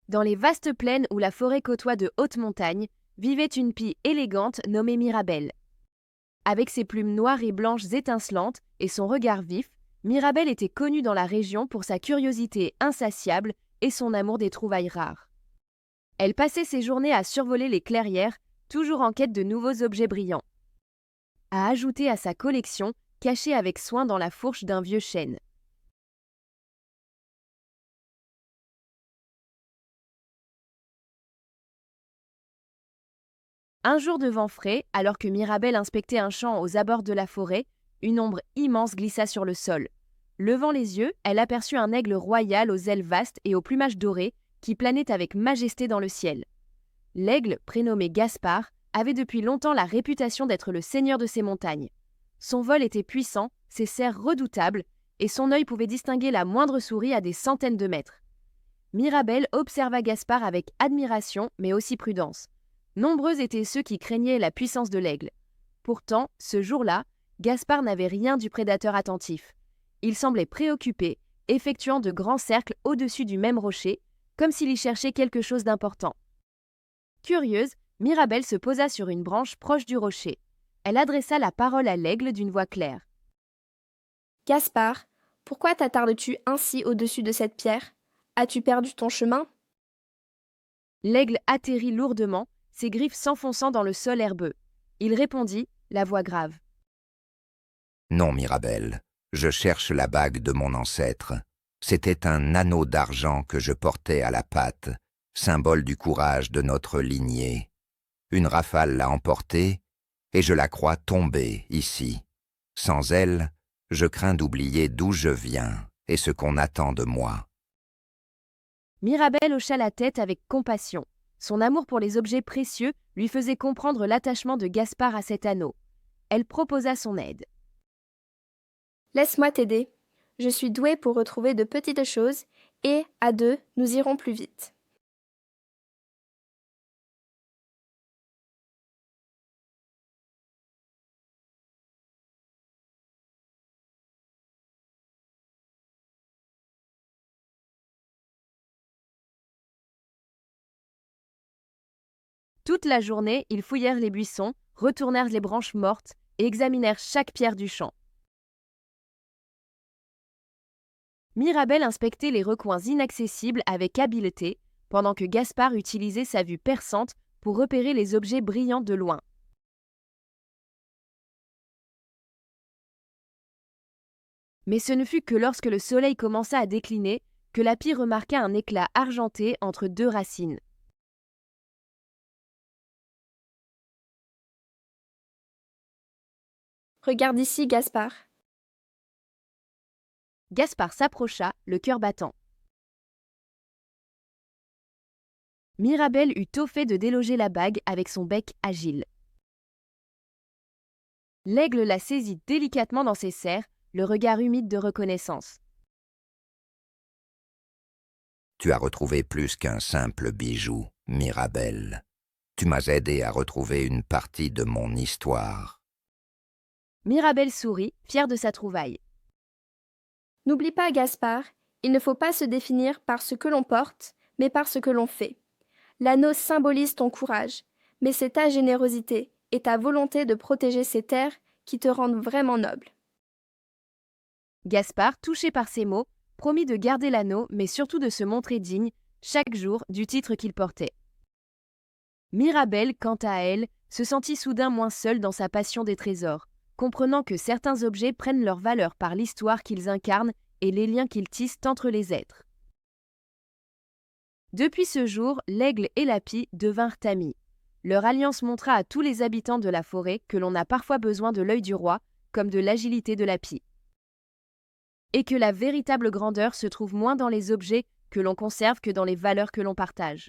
Dans les vastes plaines où la forêt côtoie de hautes montagnes, vivait une pie élégante nommée Mirabelle. Avec ses plumes noires et blanches étincelantes et son regard vif, Mirabelle était connue dans la région pour sa curiosité insatiable et son amour des trouvailles rares. Elle passait ses journées à survoler les clairières, toujours en quête de nouveaux objets brillants. À ajouter à sa collection, cachée avec soin dans la fourche d'un vieux chêne. Un jour de vent frais, alors que Mirabelle inspectait un champ aux abords de la forêt, une ombre immense glissa sur le sol. Levant les yeux, elle aperçut un aigle royal aux ailes vastes et au plumage doré qui planait avec majesté dans le ciel. L'aigle, prénommé Gaspard, avait depuis longtemps la réputation d'être le seigneur de ces montagnes. Son vol était puissant, ses serres redoutables, et son œil pouvait distinguer la moindre souris à des centaines de mètres. Mirabelle observa Gaspard avec admiration, mais aussi prudence. Nombreux étaient ceux qui craignaient la puissance de l'aigle. Pourtant, ce jour-là, Gaspard n'avait rien du prédateur attentif. Il semblait préoccupé, effectuant de grands cercles au-dessus du même rocher, comme s'il y cherchait quelque chose d'important. Curieuse, Mirabelle se posa sur une branche proche du rocher. Elle adressa la parole à l'aigle d'une voix claire. « Gaspard, pourquoi t'attardes-tu ainsi au-dessus de cette pierre? As-tu perdu ton chemin ?» L'aigle atterrit lourdement, ses griffes s'enfonçant dans le sol herbeux. Il répondit, la voix grave. « Non, Mirabelle, je cherche la bague de mon ancêtre. C'était un anneau d'argent que je portais à la patte, symbole du courage de notre lignée. Une rafale l'a emportée, et je la crois tombée ici. Sans elle, je crains d'oublier d'où je viens et ce qu'on attend de moi. » Mirabelle hocha la tête avec compassion. Son amour pour les objets précieux lui faisait comprendre l'attachement de Gaspard à cet anneau. Elle proposa son aide. « Laisse-moi t'aider. Je suis douée pour retrouver de petites choses et, à deux, nous irons plus vite. » Toute la journée, ils fouillèrent les buissons, retournèrent les branches mortes et examinèrent chaque pierre du champ. Mirabelle inspectait les recoins inaccessibles avec habileté, pendant que Gaspard utilisait sa vue perçante pour repérer les objets brillants de loin. Mais ce ne fut que lorsque le soleil commença à décliner que la pie remarqua un éclat argenté entre deux racines. « Regarde ici, Gaspard. » Gaspard s'approcha, le cœur battant. Mirabelle eut tôt fait de déloger la bague avec son bec agile. L'aigle la saisit délicatement dans ses serres, le regard humide de reconnaissance. « Tu as retrouvé plus qu'un simple bijou, Mirabelle. Tu m'as aidé à retrouver une partie de mon histoire. » Mirabelle sourit, fière de sa trouvaille. « N'oublie pas, Gaspard, il ne faut pas se définir par ce que l'on porte, mais par ce que l'on fait. L'anneau symbolise ton courage, mais c'est ta générosité et ta volonté de protéger ces terres qui te rendent vraiment noble. » Gaspard, touché par ces mots, promit de garder l'anneau, mais surtout de se montrer digne, chaque jour, du titre qu'il portait. Mirabelle, quant à elle, se sentit soudain moins seule dans sa passion des trésors, comprenant que certains objets prennent leur valeur par l'histoire qu'ils incarnent et les liens qu'ils tissent entre les êtres. Depuis ce jour, l'aigle et la pie devinrent amis. Leur alliance montra à tous les habitants de la forêt que l'on a parfois besoin de l'œil du roi, comme de l'agilité de la pie. Et que la véritable grandeur se trouve moins dans les objets que l'on conserve que dans les valeurs que l'on partage.